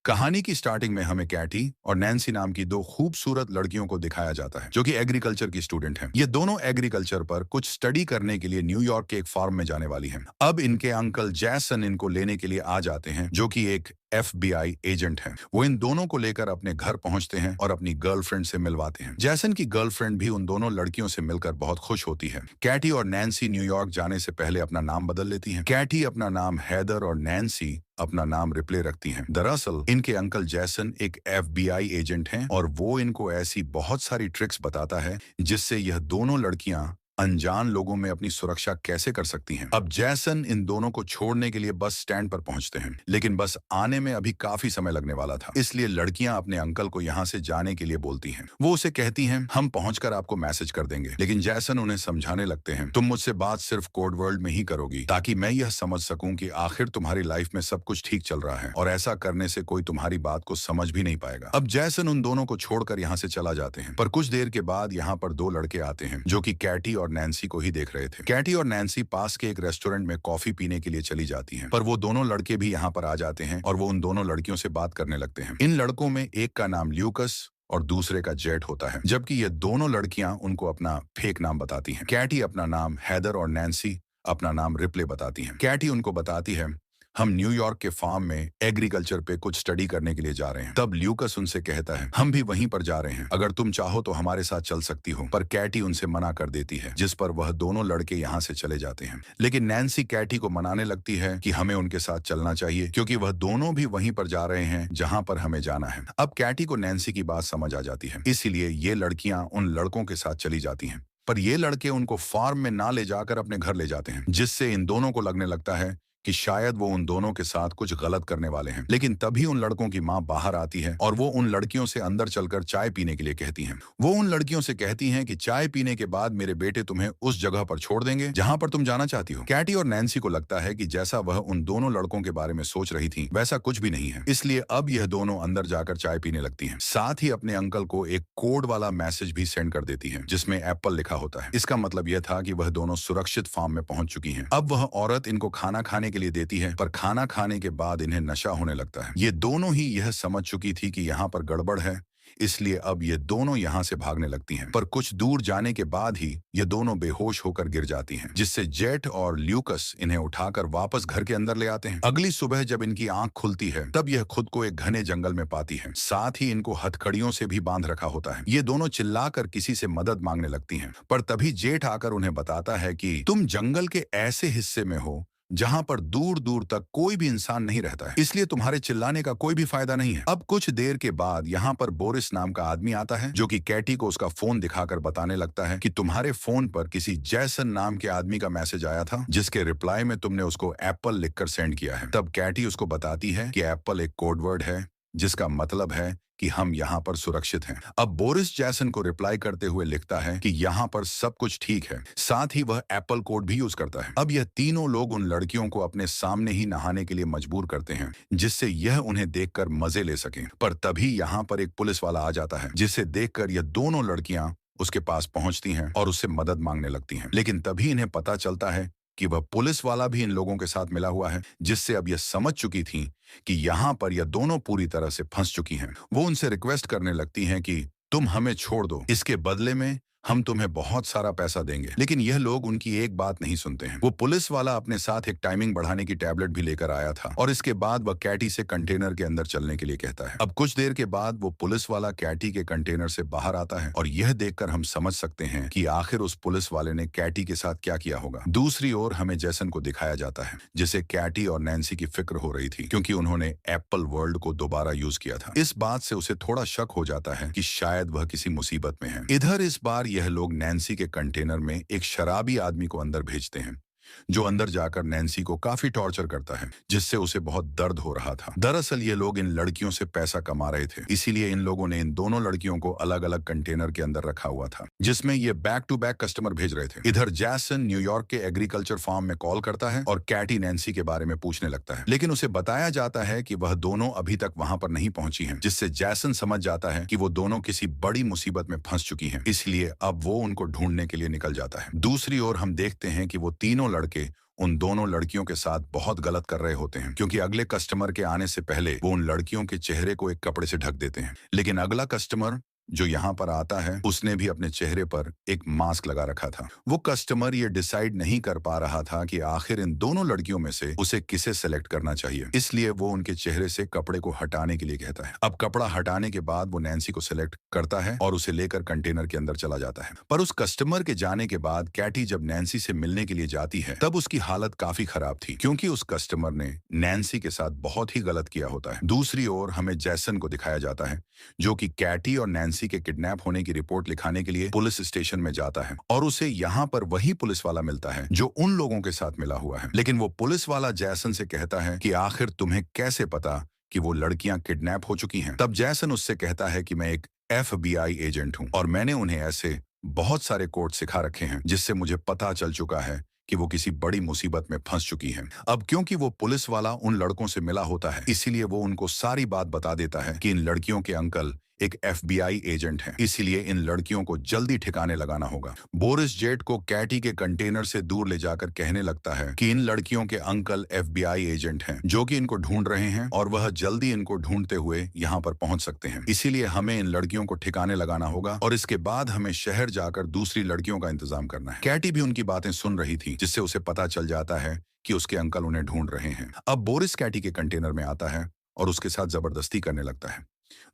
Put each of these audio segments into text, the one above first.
कहानी की स्टार्टिंग में हमें कैटी और नैन्सी नाम की दो खूबसूरत लड़कियों को दिखाया जाता है जो कि एग्रीकल्चर की स्टूडेंट हैं। ये दोनों एग्रीकल्चर पर कुछ स्टडी करने के लिए न्यूयॉर्क के एक फार्म में जाने वाली हैं। अब इनके अंकल जैसन इनको लेने के लिए आ जाते हैं जो कि एक FBI एजेंट हैं। वो इन दोनों को लेकर अपने घर पहुंचते हैं और अपनी गर्लफ्रेंड से मिलवाते हैं। जैसन की गर्लफ्रेंड भी उन दोनों लड़कियों से मिलकर बहुत खुश होती है। कैटी और नैन्सी न्यूयॉर्क जाने से पहले अपना नाम बदल लेती हैं। कैटी अपना नाम हैदर और नैन्सी अपना नाम रिप्ले रखती हैं। दरअसल इनके अंकल जैसन एक FBI एजेंट हैं और वो इनको ऐसी बहुत सारी ट्रिक्स बताता है जिससे यह दोनों लड़कियां अनजान लोगों में अपनी सुरक्षा कैसे कर सकती हैं। अब जैसन इन दोनों को छोड़ने के लिए बस स्टैंड पर पहुंचते हैं, लेकिन बस आने में अभी काफी समय लगने वाला था, इसलिए लड़कियां अपने अंकल को यहां से जाने के लिए बोलती हैं। वो उसे कहती हैं, हम पहुंचकर आपको मैसेज कर देंगे। लेकिन जैसन उन्हें समझाने लगते हैं, तुम मुझसे बात सिर्फ कोड वर्ड में ही करोगी ताकि मैं यह समझ सकूं कि आखिर तुम्हारी लाइफ में सब कुछ ठीक चल रहा है, और ऐसा करने से कोई तुम्हारी बात को समझ भी नहीं पाएगा। अब जैसन उन दोनों को छोड़कर यहाँ से चला जाते हैं, पर कुछ देर के बाद यहाँ पर दो लड़के आते हैं जो कि कैटी और नैन्सी को ही देख रहे थे। कैटी और नैन्सी पास के एक रेस्टोरेंट में कॉफी पीने के लिए चली जाती हैं, पर वो दोनों लड़के भी यहाँ पर आ जाते हैं और वो उन दोनों लड़कियों से बात करने लगते हैं। इन लड़कों में एक का नाम ल्यूकस और दूसरे का जेट होता है, जबकि ये दोनों लड़कियां उनको अपना फेक नाम बताती हैं। कैटी अपना नाम हैदर और नैन्सी अपना नाम रिप्ले बताती हैं। कैटी उनको बताती है, हम न्यूयॉर्क के फार्म में एग्रीकल्चर पे कुछ स्टडी करने के लिए जा रहे हैं। तब ल्यूकस उनसे कहता है, हम भी वहीं पर जा रहे हैं, अगर तुम चाहो तो हमारे साथ चल सकती हो। पर कैटी उनसे मना कर देती है, जिस पर वह दोनों लड़के यहाँ से चले जाते हैं। लेकिन नैन्सी कैटी को मनाने लगती है कि हमें उनके साथ चलना चाहिए क्योंकि वह दोनों भी वहीं पर जा रहे हैं जहाँ पर हमें जाना है। अब कैटी को नैन्सी की बात समझ आ जाती है, इसीलिए ये लड़कियां उन लड़कों के साथ चली जाती हैं। पर ये लड़के उनको फार्म में ना ले जाकर अपने घर ले जाते हैं, जिससे इन दोनों को लगने लगता है कि शायद वो उन दोनों के साथ कुछ गलत करने वाले हैं। लेकिन तभी उन लड़कों की मां बाहर आती है और वो उन लड़कियों से अंदर चलकर चाय पीने के लिए कहती हैं। वो उन लड़कियों से कहती हैं कि चाय पीने के बाद मेरे बेटे तुम्हें उस जगह पर छोड़ देंगे जहां पर तुम जाना चाहती हो। कैटी और नैन्सी को लगता है कि जैसा वह उन दोनों लड़कों के बारे में सोच रही थी वैसा कुछ भी नहीं है, इसलिए अब यह दोनों अंदर जाकर चाय पीने लगती हैं। साथ ही अपने अंकल को एक कोड वाला मैसेज भी सेंड कर देती है जिसमें एप्पल लिखा होता है। इसका मतलब यह था कि वह दोनों सुरक्षित फार्म में पहुंच चुकी हैं। अब वह औरत इनको खाना खाने के लिए देती है, पर खाना खाने के बाद इन्हें नशा होने लगता है। ये दोनों ही यह समझ चुकी थी कि यहाँ पर गड़बड़ है, इसलिए अब ये दोनों यहाँ से भागने लगती हैं। पर कुछ दूर जाने के बाद ही ये दोनों बेहोश होकर गिर जाती हैं, जिससे जेट और ल्यूकस इन्हें उठाकर वापस घर के अंदर ले आते हैं। अगली सुबह जब इनकी आंख खुलती है तब यह खुद को एक घने जंगल में पाती है, साथ ही इनको हथकड़ियों से भी बांध रखा होता है। ये दोनों चिल्लाकर किसी से मदद मांगने लगती हैं, पर तभी जेट आकर उन्हें बताता है कि तुम जंगल के ऐसे हिस्से में हो जहां पर दूर दूर तक कोई भी इंसान नहीं रहता है, इसलिए तुम्हारे चिल्लाने का कोई भी फायदा नहीं है। अब कुछ देर के बाद यहाँ पर बोरिस नाम का आदमी आता है जो कि कैटी को उसका फोन दिखाकर बताने लगता है कि तुम्हारे फोन पर किसी जैसन नाम के आदमी का मैसेज आया था जिसके रिप्लाई में तुमने उसको एप्पल लिखकर सेंड किया है। तब कैटी उसको बताती है कि एप्पल एक कोड वर्ड है जिसका मतलब है कि हम यहाँ पर सुरक्षित हैं। अब बोरिस जैसन को रिप्लाई करते हुए लिखता है कि यहाँ पर सब कुछ ठीक है, साथ ही वह एप्पल कोड भी यूज करता है। अब यह तीनों लोग उन लड़कियों को अपने सामने ही नहाने के लिए मजबूर करते हैं जिससे यह उन्हें देखकर मजे ले सकें। पर तभी यहाँ पर एक पुलिस वाला आ जाता है जिसे देखकर यह दोनों लड़कियां उसके पास पहुंचती हैं और उससे मदद मांगने लगती हैं। लेकिन तभी इन्हें पता चलता है कि वह पुलिस वाला भी इन लोगों के साथ मिला हुआ है, जिससे अब यह समझ चुकी थी कि यहाँ पर यह दोनों पूरी तरह से फंस चुकी हैं। वो उनसे रिक्वेस्ट करने लगती हैं कि तुम हमें छोड़ दो, इसके बदले में हम तुम्हें बहुत सारा पैसा देंगे। लेकिन यह लोग उनकी एक बात नहीं सुनते हैं। वो पुलिस वाला अपने साथ एक टाइमिंग बढ़ाने की टैबलेट भी लेकर आया था और इसके बाद वह कैटी से कंटेनर के अंदर चलने के लिए कहता है। अब कुछ देर के बाद वो पुलिस वाला कैटी के कंटेनर से बाहर आता है और यह देखकर हम समझ सकते हैं कि आखिर उस पुलिस वाले ने कैटी के साथ क्या किया होगा। दूसरी ओर हमें जैसन को दिखाया जाता है जिसे कैटी और नैन्सी की फिक्र हो रही थी क्योंकि उन्होंने एप्पल वर्ल्ड को दोबारा यूज किया था। इस बात से उसे थोड़ा शक हो जाता है कि शायद वह किसी मुसीबत में है। इधर इस बार यह लोग नैन्सी के कंटेनर में एक शराबी आदमी को अंदर भेजते हैं जो अंदर जाकर नैन्सी को काफी टॉर्चर करता है, जिससे उसे बहुत दर्द हो रहा था। दरअसल ये लोग इन लड़कियों से पैसा कमा रहे थे, इसीलिए इन लोगों ने इन दोनों लड़कियों को अलग अलग कंटेनर के अंदर रखा हुआ था जिसमें ये बैक टू बैक कस्टमर भेज रहे थे। इधर जैसन न्यूयॉर्क के एग्रीकल्चर फार्म में कॉल करता है और कैटी नैन्सी के बारे में पूछने लगता है, लेकिन उसे बताया जाता है कि वह दोनों अभी तक वहां पर नहीं पहुंची हैं, जिससे जैसन समझ जाता है कि वो दोनों किसी बड़ी मुसीबत में फंस चुकी हैं, इसलिए अब वो उनको ढूंढने के लिए निकल जाता है। दूसरी ओर हम देखते हैं कि वो तीनों लड़के उन दोनों लड़कियों के साथ बहुत गलत कर रहे होते हैं, क्योंकि अगले कस्टमर के आने से पहले वो उन लड़कियों के चेहरे को एक कपड़े से ढक देते हैं। लेकिन अगला कस्टमर जो यहाँ पर आता है उसने भी अपने चेहरे पर एक मास्क लगा रखा था। वो कस्टमर ये डिसाइड नहीं कर पा रहा था कि आखिर इन दोनों लड़कियों में से उसे किसे सेलेक्ट करना चाहिए, इसलिए वो उनके चेहरे से कपड़े को हटाने के लिए कहता है। अब कपड़ा हटाने के बाद वो नैन्सी को सिलेक्ट करता है और उसे लेकर कंटेनर के अंदर चला जाता है। पर उस कस्टमर के जाने के बाद कैटी जब नैन्सी से मिलने के लिए जाती है तब उसकी हालत काफी खराब थी, क्योंकि उस कस्टमर ने नैन्सी के साथ बहुत ही गलत किया होता है। दूसरी ओर हमें जैसन को दिखाया जाता है, जो कि कैटी और नैन्सी के किडनैप होने की रिपोर्ट लिखाने के लिए पुलिस स्टेशन में जाता है और उसे यहाँ पर वही पुलिस वाला मिलता है जो उन लोगों के साथ मिला हुआ है। लेकिन वो पुलिस वाला जैसन से कहता है कि आखिर तुम्हें कैसे पता कि वो लड़कियां किडनैप हो चुकी हैं। तब जैसन उससे कहता है कि मैं एक FBI एजेंट हूं और मैंने उन्हें ऐसे बहुत सारे कोड सिखा रखे हैं जिससे मुझे पता चल चुका है कि वो किसी बड़ी मुसीबत में फंस चुकी हैं। अब क्योंकि वो पुलिस वाला उन लड़कों से मिला होता है, इसीलिए वो उनको सारी बात बता देता है कि इन लड़कियों के अंकल एक FBI एजेंट हैं, इसीलिए इन लड़कियों को जल्दी ठिकाने लगाना होगा। बोरिस जेट को कैटी के कंटेनर से दूर ले जाकर कहने लगता है कि इन लड़कियों के अंकल FBI एजेंट हैं जो कि इनको ढूंढ रहे हैं और वह जल्दी इनको ढूंढते हुए यहाँ पर पहुंच सकते हैं, इसीलिए हमें इन लड़कियों को ठिकाने लगाना होगा और इसके बाद हमें शहर जाकर दूसरी लड़कियों का इंतजाम करना है। कैटी भी उनकी बातें सुन रही थी, जिससे उसे पता चल जाता है कि उसके अंकल उन्हें ढूंढ रहे हैं। अब बोरिस कैटी के कंटेनर में आता है और उसके साथ जबरदस्ती करने लगता है।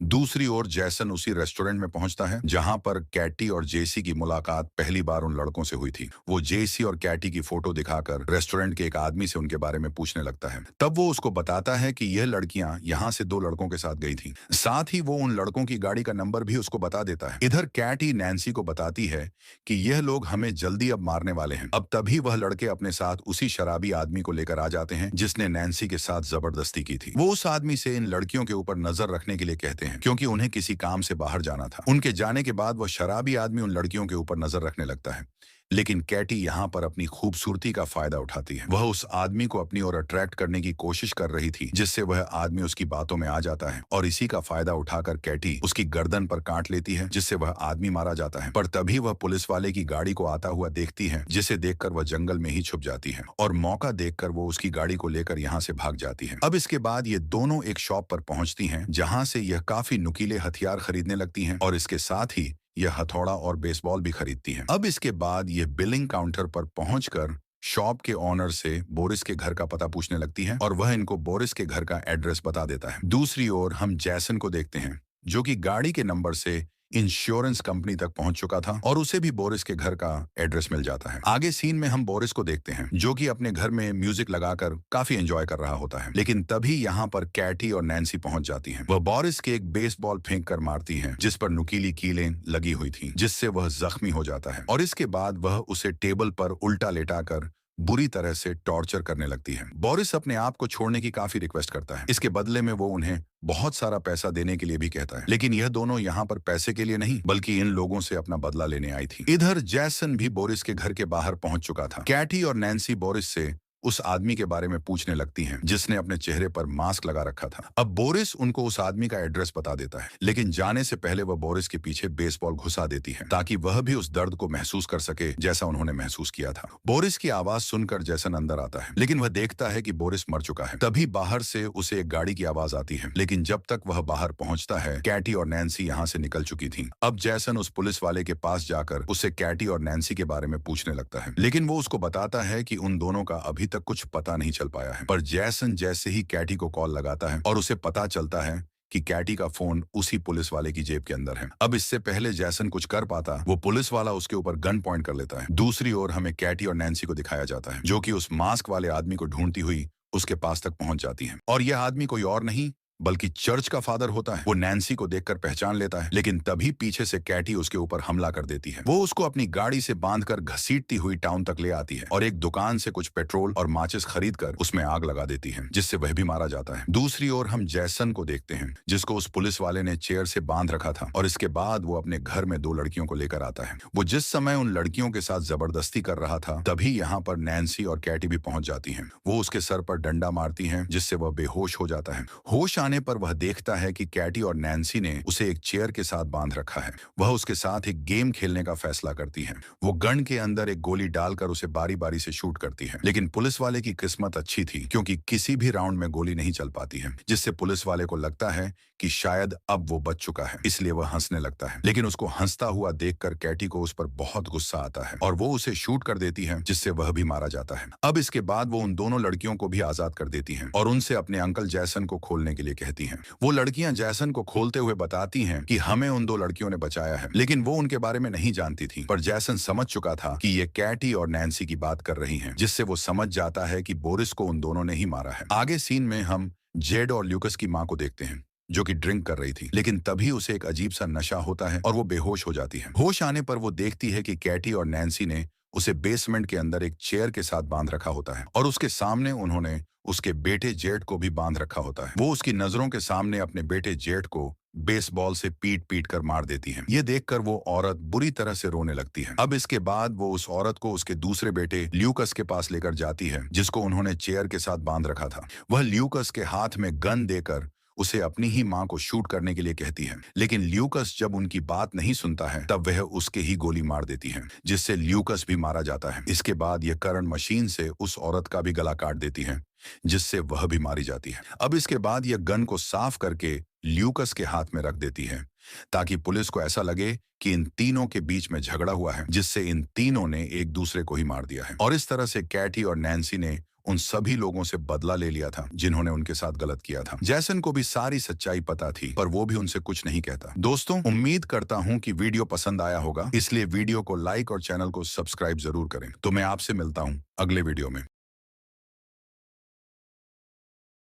दूसरी ओर जैसन उसी रेस्टोरेंट में पहुंचता है जहां पर कैटी और जेसी की मुलाकात पहली बार उन लड़कों से हुई थी। वो जेसी और कैटी की फोटो दिखाकर रेस्टोरेंट के एक आदमी से उनके बारे में पूछने लगता है। तब वो उसको बताता है कि यह लड़कियां यहां से 2 लड़कों के साथ गई थी। साथ ही वो उन लड़कों की गाड़ी का नंबर भी उसको बता देता है। इधर कैटी नैन्सी को बताती है कि यह लोग हमें जल्दी अब मारने वाले हैं। अब तभी वह लड़के अपने साथ उसी शराबी आदमी को लेकर आ जाते हैं जिसने नैन्सी के साथ जबरदस्ती की थी। वो उस आदमी से इन लड़कियों के ऊपर नजर रखने के लिए कहते हैं, क्योंकि उन्हें किसी काम से बाहर जाना था। उनके जाने के बाद वह शराबी आदमी उन लड़कियों के ऊपर नजर रखने लगता है। लेकिन कैटी यहाँ पर अपनी खूबसूरती का फायदा उठाती है। वह उस आदमी को अपनी ओर अट्रैक्ट करने की कोशिश कर रही थी, जिससे वह आदमी उसकी बातों में आ जाता है और इसी का फायदा उठाकर कैटी उसकी गर्दन पर काट लेती है, जिससे वह आदमी मारा जाता है। पर तभी वह पुलिस वाले की गाड़ी को आता हुआ देखती है, जिसे देखकर वह जंगल में ही छुप जाती है और मौका देखकर वो उसकी गाड़ी को लेकर यहाँ से भाग जाती है। अब इसके बाद ये दोनों एक शॉप पर पहुंचती हैं, जहां से यह काफी नुकीले हथियार खरीदने लगती हैं और इसके साथ ही यह हथौड़ा और बेसबॉल भी खरीदती हैं। अब इसके बाद ये बिलिंग काउंटर पर पहुंचकर शॉप के ऑनर से बोरिस के घर का पता पूछने लगती है और वह इनको बोरिस के घर का एड्रेस बता देता है। दूसरी ओर हम जैसन को देखते हैं, जो कि गाड़ी के नंबर से इंश्योरेंस कंपनी तक पहुंच चुका था और उसे भी बोरिस के घर का एड्रेस मिल जाता है। आगे सीन में हम बोरिस को देखते हैं, जो कि अपने घर में म्यूजिक लगाकर काफी एंजॉय कर रहा होता है। लेकिन तभी यहाँ पर कैटी और नैन्सी पहुंच जाती हैं। वह बोरिस के एक बेसबॉल फेंक कर मारती हैं, जिस पर नुकीली कीलें लगी हुई थी, जिससे वह जख्मी हो जाता है और इसके बाद वह उसे टेबल पर उल्टा लेटाकर बुरी तरह से टॉर्चर करने लगती है। बोरिस अपने आप को छोड़ने की काफी रिक्वेस्ट करता है। इसके बदले में वो उन्हें बहुत सारा पैसा देने के लिए भी कहता है, लेकिन यह दोनों यहाँ पर पैसे के लिए नहीं बल्कि इन लोगों से अपना बदला लेने आई थी। इधर जैसन भी बोरिस के घर के बाहर पहुंच चुका था। कैटी और नैन्सी बोरिस से उस आदमी के बारे में पूछने लगती हैं, जिसने अपने चेहरे पर मास्क लगा रखा था। अब बोरिस उनको उस आदमी का एड्रेस बता देता है, लेकिन जाने से पहले वह बोरिस के पीछे बेसबॉल घुसा देती है ताकि वह भी उस दर्द को महसूस कर सके जैसा उन्होंने महसूस किया था। बोरिस की आवाज सुनकर जैसन अंदर आता है, लेकिन वह देखता है कि बोरिस मर चुका है। तभी बाहर से उसे एक गाड़ी की आवाज आती है, लेकिन जब तक वह बाहर पहुंचता है कैटी और नैन्सी यहाँ से निकल चुकी थी। अब जैसन उस पुलिस वाले के पास जाकर उससे कैटी और नैन्सी के बारे में पूछने लगता है, लेकिन वो उसको बताता है कि उन दोनों का अभी तक कुछ पता नहीं चल पाया है। पर जैसन जैसे ही कैटी को कॉल लगाता है और उसे पता चलता है कि कैटी का फोन उसी पुलिस वाले की जेब के अंदर है। अब इससे पहले जैसन कुछ कर पाता, वो पुलिस वाला उसके ऊपर गन पॉइंट कर लेता है। दूसरी ओर हमें कैटी और नैन्सी को दिखाया जाता है, जो कि उस मास्क वाले आदमी को ढूंढती हुई उसके पास तक पहुंच जाती है और यह आदमी कोई और नहीं बल्कि चर्च का फादर होता है। वो नैन्सी को देखकर पहचान लेता है, लेकिन तभी पीछे से कैटी उसके ऊपर हमला कर देती है। वो उसको अपनी गाड़ी से बांधकर घसीटती हुई टाउन तक ले आती है और एक दुकान से कुछ पेट्रोल और माचिस खरीदकर उसमें आग लगा देती है, जिससे वह भी मारा जाता है। दूसरी ओर हम जैसन को देखते हैं, जिसको उस पुलिस वाले ने चेयर से बांध रखा था और इसके बाद वो अपने घर में 2 लड़कियों को लेकर आता है। वो जिस समय उन लड़कियों के साथ जबरदस्ती कर रहा था, तभी यहाँ पर नैन्सी और कैटी भी पहुंच जाती है। वो उसके सर पर डंडा मारती है, जिससे वह बेहोश हो जाता है। होश आने पर वह देखता है कि कैटी और नैन्सी ने उसे एक चेयर के साथ बांध रखा है। वह उसके साथ एक गेम खेलने का फैसला करती है। वो गन के अंदर एक गोली डालकर उसे बारी बारी से शूट करती है, लेकिन पुलिस वाले की किस्मत अच्छी थी क्योंकि किसी भी राउंड में गोली नहीं चल पाती है, जिससे पुलिस वाले को लगता है कि शायद अब वो बच चुका है, इसलिए वह हंसने लगता है। लेकिन उसको हंसता हुआ देखकर कैटी को उस पर बहुत गुस्सा आता है और वो उसे शूट कर देती है, जिससे वह भी मारा जाता है। अब इसके बाद वो उन दोनों लड़कियों को भी आजाद कर देती हैं और उनसे अपने अंकल जैसन को खोलने के लिए कहती हैं। वो लड़कियां जैसन को खोलते हुए बताती हैं कि हमें उन दो लड़कियों ने बचाया है, लेकिन वो उनके बारे में नहीं जानती थी। पर जैसन समझ चुका था कि ये कैटी और नैन्सी की बात कर रही हैं, जिससे वो समझ जाता है कि बोरिस को उन दोनों ने ही मारा है। आगे सीन में हम जेड और ल्यूकस की मां को देखते हैं, जो कि ड्रिंक कर रही थी, लेकिन तभी उसे एक अजीब सा नशा होता है और वो बेहोश हो जाती है। होश आने पर वो देखती है कि कैटी और नैन्सी ने उसे बेसमेंट के अंदर एक चेयर के साथ बांध रखा होता है और उसके सामने उन्होंने उसके बेटे जेड को भी बांध रखा होता है। वो उसकी नजरों के सामने अपने बेटे जेड को बेसबॉल से पीट पीट कर मार देती है। ये देखकर वो औरत बुरी तरह से रोने लगती है। अब इसके बाद वो उस औरत को उसके दूसरे बेटे ल्यूकस के पास लेकर जाती है, जिसको उन्होंने चेयर के साथ बांध रखा था। वह ल्यूकस के हाथ में गन देकर उसे अपनी ही मां को शूट करने के लिए कहती है, लेकिन ल्यूकस जब उनकी बात नहीं सुनता है तब वह उसके ही गोली मार देती है, जिससे ल्यूकस भी मारा जाता है। इसके बाद यह करंट मशीन से उस औरत का भी गला काट देती है, जिससे वह भी मारी जाती है। अब इसके बाद यह गन को साफ करके ल्यूकस के हाथ में रख देती है, ताकि पुलिस को ऐसा लगे कि इन तीनों के बीच में झगड़ा हुआ है, जिससे इन तीनों ने एक दूसरे को ही मार दिया है। और इस तरह से कैटी और नैन्सी ने उन सभी लोगों से बदला ले लिया था जिन्होंने उनके साथ गलत किया था। जैसन को भी सारी सच्चाई पता थी, पर वो भी उनसे कुछ नहीं कहता। दोस्तों, उम्मीद करता हूं कि वीडियो पसंद आया होगा, इसलिए वीडियो को लाइक और चैनल को सब्सक्राइब जरूर करें। तो मैं आपसे मिलता हूं अगले वीडियो में।